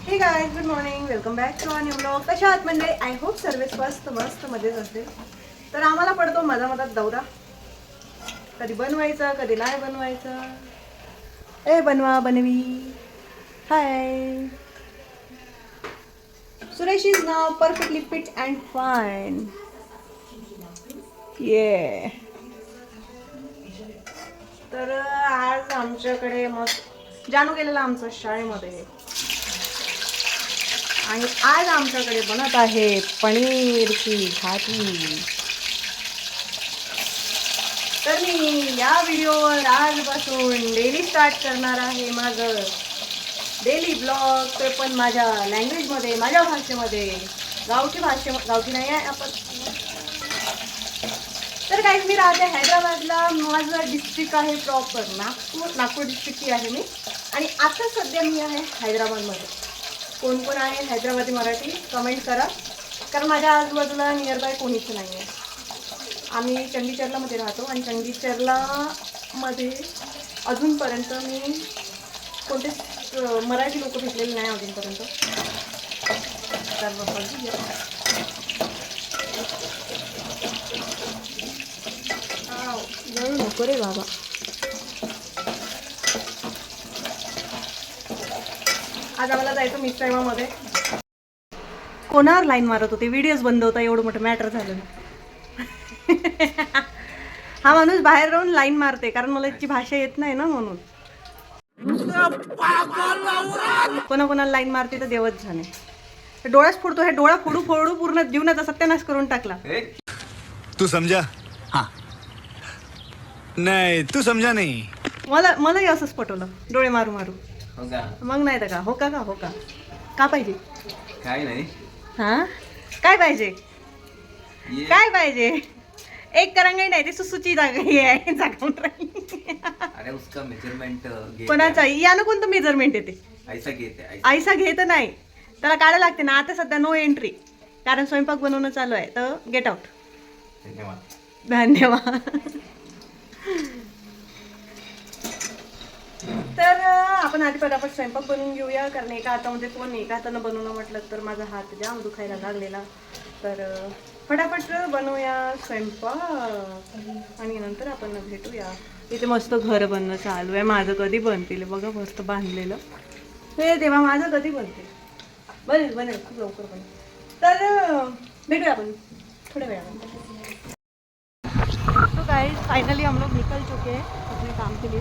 हे guys, good morning, welcome back to new blog. कशा आहात म्हणजे? आय होप सर्व मस्त मस्त मजेत असेल. तर आम्हाला पडतो मधात दौरा, कधी बनवायचं कधी नाही बनवायचं. ए बनवा बनवी. हाय, सुरेश इज नाव परफेक्टली फिट अँड फाईन. ये तर आज आमच्याकडे मग जानू गेलेला आमचं शाळेमध्ये आणि आज आमच्याकडे बनत आहे पनीरची भाजी. तर मी या व्हिडिओवर आजपासून डेली स्टार्ट करणार आहे माझं डेली ब्लॉग, ते पण माझ्या लँग्वेजमध्ये, माझ्या भाषेमध्ये. गावठी नाही आहे आपण. तर काही मी राहते हैदराबादला. माझं डिस्ट्रिक्ट आहे प्रॉपर नागपूर डिस्ट्रिक्टची आहे मी. आणि आता सध्या मी आहे हैदराबादमध्ये. कोण कोण आहे हैदराबादी मराठी कमेंट करा, कारण माझ्या आजूबाजूला नियर बाय कोणीच नाही आहे. आम्ही चंडीचरलामध्ये राहतो आणि चंडीचरलामध्ये अजूनपर्यंत मी कोणते मराठी लोक भेटलेले नाही अजूनपर्यंत. तर जळू नको रे बाबा. आज आम्हाला जायचं मिसळमध्ये. कोणावर लाईन मारत होते, व्हिडिओज बंद होता, एवढं मोठं मॅटर झालं. हा माणूस बाहेर राहून लाईन मारते, कारण मला याची भाषा येत नाही ना, म्हणून. कोणाला लाईन मारते तर देवच झाले. डोळाच फोडतो. हे डोळा फोडू फोडू पूर्ण जीवनाचा सत्यानाश करून टाकला. तू समजा? हाँ. नाही तू समजा नाही. मलाही असंच पटवलं, डोळे मारू मारू. मग नाही तर का हो का हो का पाहिजे? काय नाही. हा काय पाहिजे? काय पाहिजे? एक करंगाई नाही, ती सुसूची जागा आहे, जागावून राहिली. अरे उसका मेजरमेंट कोणाचा यानं कोणतं मेजरमेंट येते? ऐसा घेत नाही, त्याला काढायला लागते ना. आता सध्या नो एंट्री, कारण स्वयंपाक बनवणं चालू आहे. तर गेट आउट. धन्यवाद. तर आपण आधी पटापट स्वयंपाक बनवून घेऊया, कारण एका हातामध्ये फोन, एका हातानं बनवणं म्हटलं तर माझा हात जाम दुखायला लागलेला. तर फटाफट बनवूया स्वयंपाक आणि नंतर आपण भेटूया. इथे मस्त घर बनणं चालू आहे माझं. कधी बनतील बघा, मस्त बांधलेलं. हे देवा, माझं कधी बनते? बनेल खूप लवकर बनेल. तर भेटूया आपण थोड्या वेळामध्ये. तो गाइस, फाइनली हम लोग निकल चुके हैं अपने काम के लिए.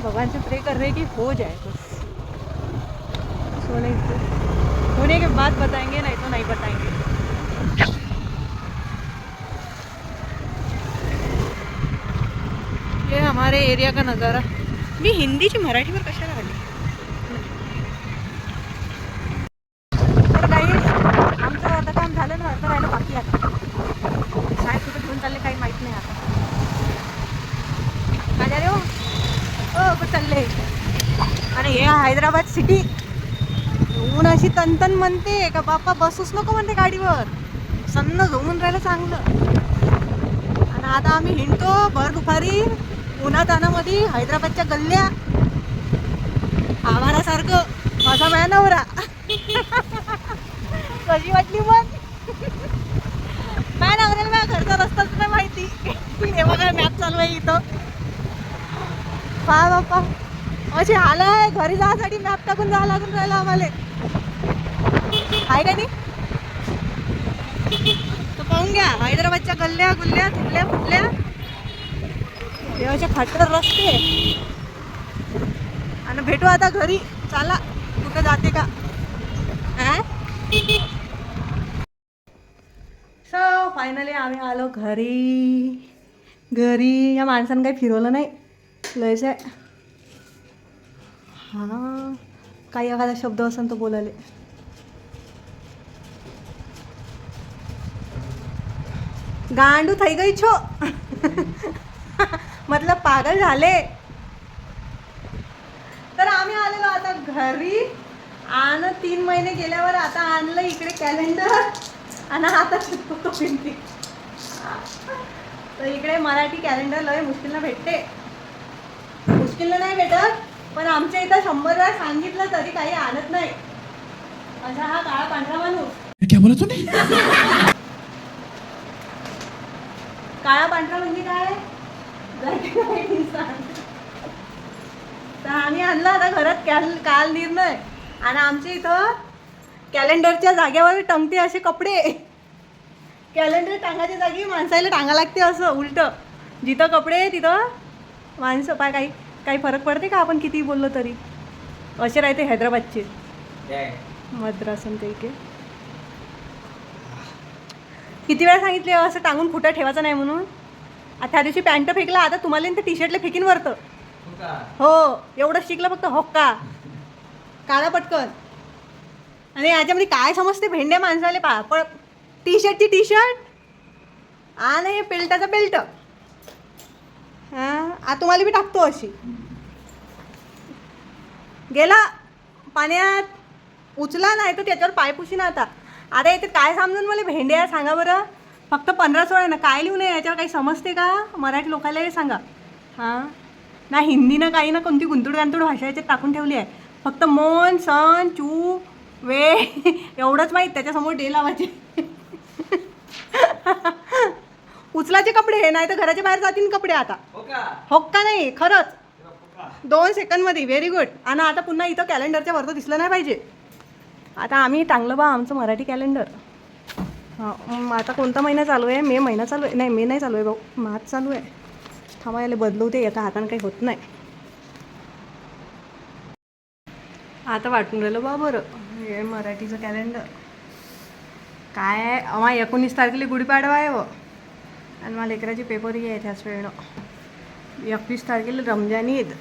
भगवान से प्रे कर रहे हैं कि हो जाए बस. होने के बाद बताएंगे, नहीं तो नहीं बताएंगे. ये हमारे एरिया का नज़ारा. मी हिंदीची मराठीवर कशाला आली? तर काही आमचं आता काम झालं ना, तर राहिलं बाकी. आता शाळेत कुठे घेऊन चालले काही माहीत नाही. आता काय रे हो कुठं चालले? आणि हे हैदराबाद सिटी ऊन अशी तनतन म्हणते का बाप्पा, बसूच नको म्हणते गाडीवर. सन्न झोमून राहिलं चांगलं. आणि आता आम्ही हिंडतो भर दुपारी उन्हातानामध्ये हैदराबादच्या गल्ल्या. आम्हालासारखं माझा माझ्या नवरा. कशी वाटली मग? माझ्या नवऱ्याला माझ्या घरचा रस्ताच नाही माहिती. हे बघा मॅप चालू आहे इथं. पहा बाप्पा, अशी हाल आहे. घरी जाण्यासाठी मॅप टाकून जावं लागून राहिलं आम्हाला. आहे का नाही? तर पाहून घ्या हैदराबादच्या गल्ल्या गुल्ल्या तुटल्या फुटल्या, देवाच्या फाटर रस्ते. आणि भेटू आता घरी. चला, कुठं जाते का? सो फायनली आम्ही आलो घरी. या माणसानं काही फिरवलं नाही, लयच आहे. हां, काही एखादा शब्द असेल तर बोलाले. गांडू થઈ गई छो. मतलब पागल झाले. तर आम्ही आलेलो आता घरी. आणि 3 महिने गेल्यावर आता आणलं इकडे कॅलेंडर. आणि आता शिकतो पिंटी. तर इकडे मराठी कॅलेंडर लय मुश्किलनं भेटते. मुश्किलनं नाही भेटत, पण आमच्या इथं 100 वेळा सांगितलं तरी काही आणत नाही. असा हा काळा पांढरा माणूस. क्या बोला तूने? काळा पांढरा म्हणजे काय? Black and white इंसान. तर आम्ही आणला आता घरात काल निर्णय. आणि आमच्या इथं कॅलेंडरच्या जागेवर टंगते असे कपडे. कॅलेंडर टांगाच्या जागी माणसाला टांगा लागते असं उलट. जिथं कपडे तिथं माणसं. पाय काही फरक पडते का आपण किती बोललो तरी? असे राहते हैदराबादचे मद्रासन ते के. किती वेळा सांगितले असं टांगून फुटा ठेवायचा नाही म्हणून. आता त्या दिवशी पॅन्ट फेकला, आता तुम्हाला ते टी शर्टला फेकीन वरतं. हो एवढं शिकलं फक्त होक्का काढा पटकन. आणि याच्यामध्ये काय समजते भेंड्या माणसाले पा पण टी शर्टची टी शर्ट आणि बेल्टाचा बेल्ट. हां आता तुम्हाला बी टाकतो अशी. गेला पाण्यात उचला नाही तर त्याच्यावर पाय पुशी ना. आता इथे काय समजून मला भेंड्या सांगा बरं. फक्त 15-16 ना काय लिहू नये याच्यावर. काही समजते का मराठी लोकांना सांगा. हां ना हिंदी ना काही ना कोणती गुंतूड भाषा याच्यात टाकून ठेवली आहे. फक्त मन सन चू वे एवढंच माहीत. त्याच्यासमोर डे लावायचे. उचलाचे कपडे हे नाही तर घराच्या बाहेर जातील कपडे. आता होक्का नाही खरंच 2 सेकंडमध्ये. Very good. आणि आता पुन्हा इथं कॅलेंडरच्या वरतं दिसलं नाही पाहिजे. आता आम्ही टांगलं बा आमचं मराठी कॅलेंडर. हां आता कोणता महिना चालू आहे? मे महिना चालू आहे. नाही मे नाही चालू आहे भाऊ, मार्च चालू आहे. थांबा याला बदलवते. एका हातानं काही होत नाही. आता वाटून राहिलं बा बरं हे मराठीचं कॅलेंडर. काय आहे अमा 19 तारखेला गुढीपाडवा आहे व. आणि मला लेकराचे पेपरही आहे त्याच वेळेनं. 21 तारखेला रमजान ईद.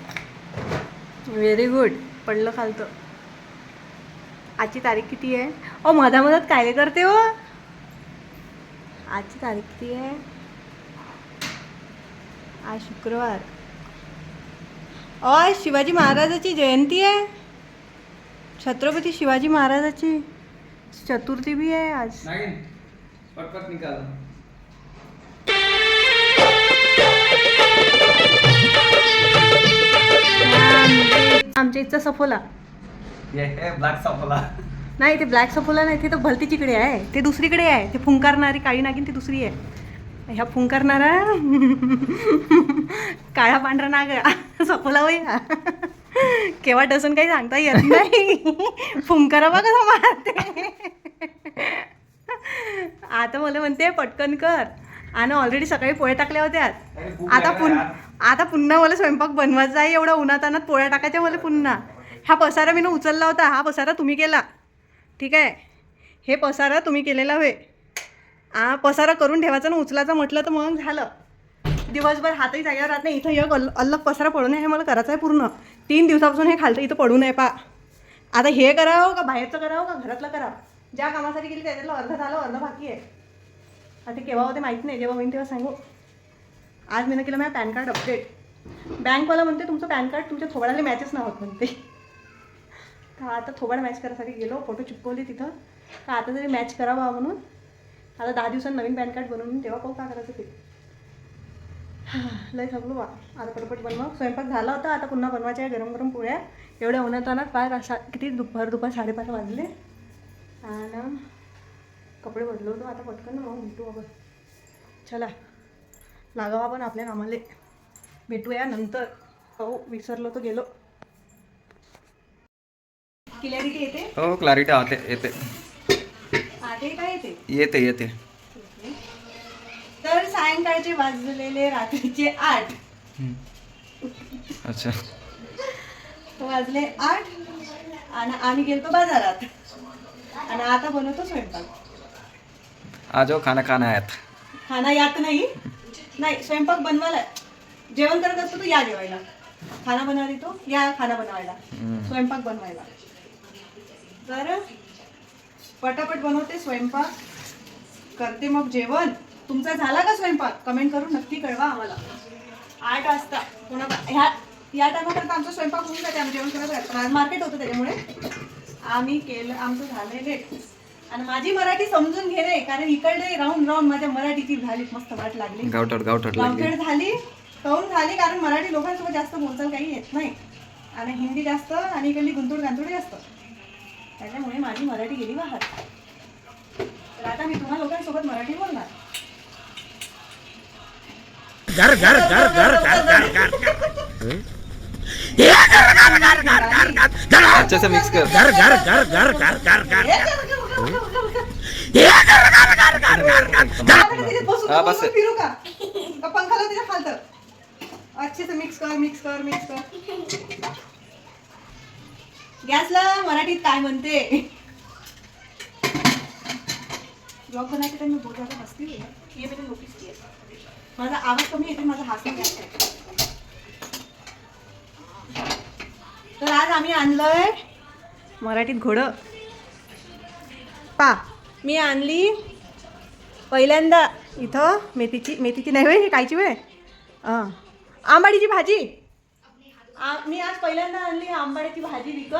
Very good. पडलं खालतं. आजची तारीख किती आहे? मधात काय करते हो? आजची तारीख किती आहे? आज शुक्रवार. आज शिवाजी महाराजाची जयंती आहे. छत्रपती शिवाजी महाराजाची चतुर्थी बी आहे आज. पटपट निकाल. आमच्या इथचा सफोला ब्लॅक सफोला नाही. ते ब्लॅक सफोला नाही. ते तर भलतीचीकडे आहे. ते दुसरीकडे आहे. ते फुंकारणारी काळी नागिन ती दुसरी आहे. ह्या फुंकारणारा काळा पांढरा नाग सफोला होय. केव्हा डसन काही सांगता येत नाही. फुंकारा बघा कसा मारते. आता मला म्हणते पटकन कर. आणि ऑलरेडी सकाळी पोळ्या टाकल्या होत्या. आता पुन्हा मला स्वयंपाक बनवायचा आहे. एवढा उन्हातानात पोळ्या टाकायच्या मला पुन्हा. हा पसारा मी उचलला होता. हा पसारा तुम्ही केला ठीक आहे. हे पसारा तुम्ही केलेला होय. पसारा करून ठेवायचा ना उचलायचं म्हटलं तर मग झालं. दिवसभर हातही जागेवर राहत नाही. इथं एक अलग पसारा पडू नये हे मला करायचं आहे पूर्ण. 3 दिवसापासून हे खालतं इथं पडू नये पा. आता हे करावं का बाहेरचं करावं का घरातलं करावं? ज्या कामासाठी गेली त्याच्यातलं अर्ध झालं अर्ध बाकी आहे. आता केव्हा होते माहीत नाही. जेव्हा होईल तेव्हा सांगू. आज मी केलं माझं पॅन कार्ड अपडेट. बँकवाला म्हणते तुमचं पॅन कार्ड तुमच्या थोबाडाला मॅचच नाही होत म्हणते. का आता थोबाड मॅच करायसाठी गेलो. फोटो चिपकवले तिथं. का आता तरी मॅच करावा म्हणून. आता 10 दिवसांनी नवीन पॅन कार्ड बनवून तेव्हा पाहू का करायचं ते. लय थकलो बा. आता पटपट बनवा. स्वयंपाक झाला होता. आता पुन्हा बनवायच्या आहे गरम गरम पोळ्या. एवढ्या उन्हातानात पाय किती दुपार 5:30 वाजले. आणि कपडे बदलवतो आता पटकन मग भेटू आपण. चला लागावा आपण आपल्या कामाले. भेटूया नंतर. हो विसरलो तो गेलो. क्लॅरिटी येते? हो क्लॅरिटी येते. आते काय येते. तर सायंकाळचे वाजलेले रात्रीचे 8. अच्छा वाजले 8 आणि आम्ही गेलो बाजारात. आणि आता बनवतो स्वयंपाक. आज खाना आहेत. खाना यात नाही स्वयंपाक बनवायला. जेवण करत असतो तू या जेवायला. खाना बनवायला तो या खाना बनवायला. स्वयंपाक बनवायला. तर पटापट बनवते स्वयंपाक करते मग जेवण. तुमचा झाला का स्वयंपाक? कमेंट करून नक्की कळवा आम्हाला. 8 वाजता पुन्हा या टायमापर्यंत आमचा स्वयंपाक होऊन जाते. आम्ही जेवण करत आज मार्केट होतं त्याच्यामुळे आम्ही केलं. आमचं झालं लेट. आणि माझी मराठी समजून घे रे. कारण इकडे राहून माझ्या मराठीची झाली मस्त वाट लागली. गावठड झाली. काहून झाली? कारण मराठी लोकांसोबत जास्त बोलचाल काही येत नाही. आणि हिंदी जास्त आणि इकडली गुंतूड जास्त. त्याच्यामुळे माझी मराठी गेली बाहेर. तर आता मी तुम्हा लोकांसोबत मराठी बोलणार. घर घर घर घर घर घर घर अच्छे से मिक्स कर. घर घर घर घर घर घर घर हा, बस. फिरू का पंखा लाव तिच्या खालतं. अच्छे से मिक्स कर मिक्स कर मिक्स कर. गॅसला मराठीत काय म्हणते? ब्लॉग बनायचे तर मी बहुत ज़्यादा हंसती हूँ, ये मैंने नोटिस किया. माझा आवाज कमी येते, माझा हसणं जास्त आहे. तर आज आम्ही आणलंय मराठीत घोडं. पा मी आणली पहिल्यांदा इथं मेथीची नाही होय, कायची वेळ आंबाडीची भाजी. मी आज पहिल्यांदा आणली आंबाड्याची भाजी विकत.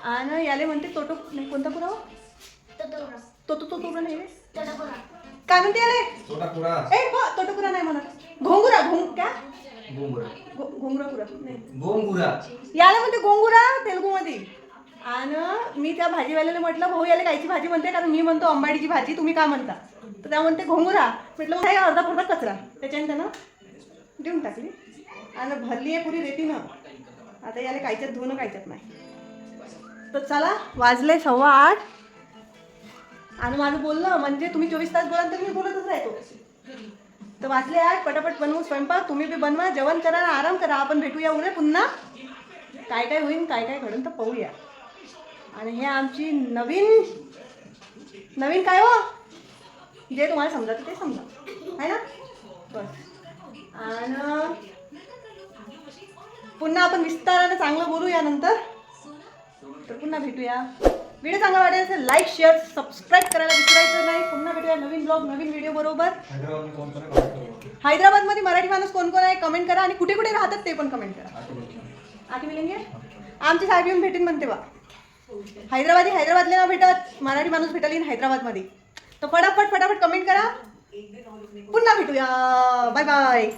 आणि याले म्हणते तोटो नाही, कोणता पुरावा तो नाही रे. काय म्हणते याले? तोटोपुरा नाही म्हणत, घोंगुरा काय घोंगुरा पुरा नाही, याला म्हणते घोंगुरा तेलगू मध्ये. आणि मी त्या भाजीवाल्याला म्हटलं भाऊ याला कायची भाजी म्हणते, कारण मी म्हणतो आंबाडीची भाजी, तुम्ही काय म्हणता? तर त्या म्हणते घोंगुरा. म्हटलं काय अर्धा फर्धा कचरा. त्याच्याने त्यानं देऊन टाकली आणि भरली आहे पुरी रेतीनं. आता याला कायच्यात धुवणं कायच्यात नाही. तर चला वाजले 8:15 आणि माझं बोलणं म्हणजे तुम्ही 24 तास बोलाल तर मी बोलतच राहतो. तर वाजले 8, पटापट बनवू स्वयंपाक. तुम्ही बी बनवा, जेवण करा, आराम करा. आपण भेटूया उद्या पुन्हा. काय काय होईल काय काय घडून तर पाहूया. आणि हे आमची नवीन काय हो, जे तुम्हाला समजायचं ते समजा आहे ना. बस. आणि पुन्हा आपण विस्तारानं चांगलं बोलू यानंतर. तर पुन्हा भेटूया. व्हिडिओ चांगला वाटेल असेल लाईक शेअर सबस्क्राईब करायला विसरायचं नाही. पुन्हा भेटूया नवीन ब्लॉग नवीन व्हिडिओ बरोबर. हैदराबादमध्ये मराठी माणूस कोण कोण आहे कमेंट करा. आणि कुठे कुठे राहतात ते पण कमेंट करा. आधी मिळेंगे आमची साहेब येऊन भेटेन म्हणते बा. हैदराबादले ना भेटत, मराठी माणूस भेटली हैदराबादमध्ये. तर फटाफट कमेंट करा. पुन्हा भेटूया. Bye bye.